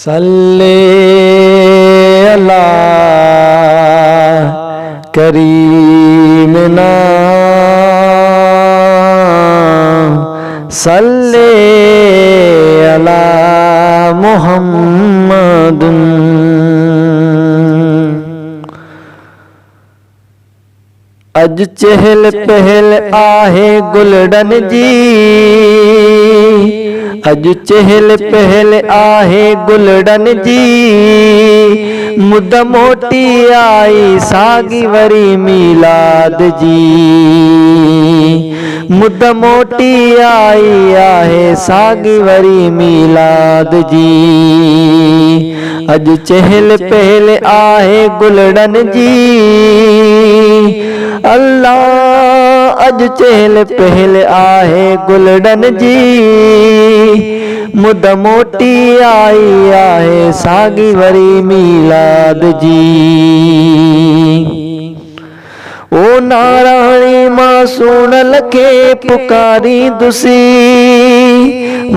सल्ले अला करीमना सल्ले अला मुहम्मदुन। अज चहल पहल आहे गुलडन जी, अज चहल पहल आहे गुलडन जी, मुद मोटी आई सागी वरी मीलाद जी, मुद मोटी आई आहे सागी वरी मीलाद जी। अज चहल पहल आहे गुलडन जी, अल्लाह अज चहल पहल आहे गुलडन जी, मुद मोटी आई आहे सागी वरी मीलाद जी। ओ नारायणी मासून लखे पुकारी दुसी,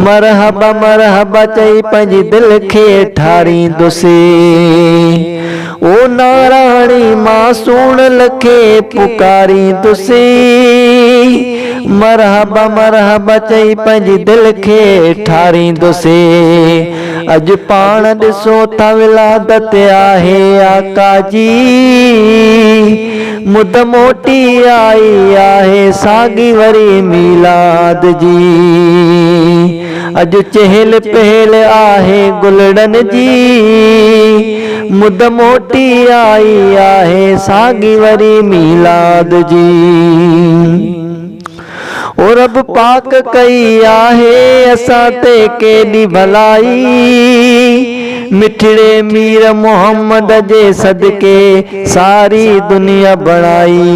मरहबा मरहबा चई पंहिंजी दिल खे ठारी दुसी। ओ नारायणी मासून लखे पुकारी दुसी, मरहबा मरहबा चई पंहिंजी दिल खे ठारी दुसी। अज पाण ॾिसो था विलादत आहे आका जी, मुद मोटी आई आहे सागी वरी मीलाद जी। अज चहल पहल आहे गुलडन जी, मुद मोटी आई आहे सागी वरी मीलाद जी। ओ रब पाक कई आहे असां ते केॾी भलाई, मिठड़े मीर मोहम्मद जे सदके सारी दुनिया बणाई।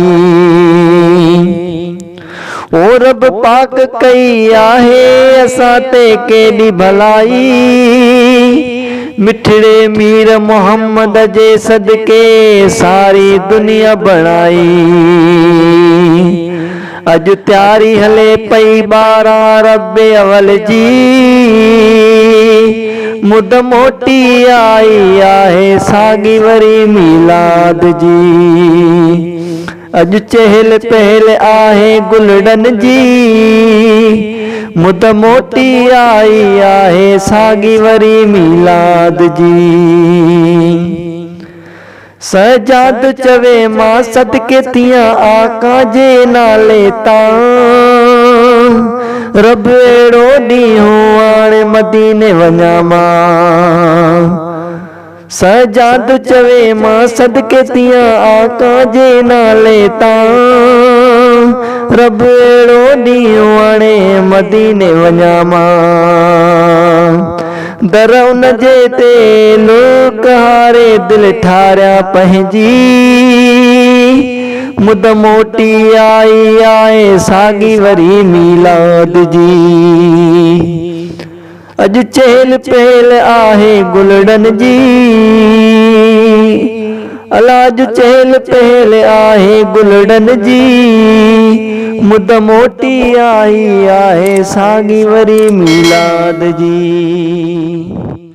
ओ रब पाक कई आहे असां ते केॾी भलाई, मिठड़े मीर मोहम्मद जे सदके सारी दुनिया बणाई। अज त्यारी हले पई 12 रबे अवल जी, मुद मोटी आई आहे सागी वरी मीलाद जी। अज चहल पहल आहे गुलडन जी, मुद मोटी आई आहे सागी वरी मीलाद जी। सजाद चवे मां सदके थियां आका जे नाले तां, रब अहिड़ो ॾींहुं हाणे मदीने वञा मां। सजाद चवे मां सदके थियां आका जे नाले तां, रब अहिड़ो ॾींहुं हाणे मदीने वञा मां। दर उन जे ते लोक हारे दिल ठारिया पंहिंजी, मुद मोटी आई आहे सागी वरी मीलाद जी। अज चहल पहल आहे गुलडन जी, अला अज चहल पहल आहे गुलडन जी, मुद मोटी आई आहे सागी वरी मीलाद जी।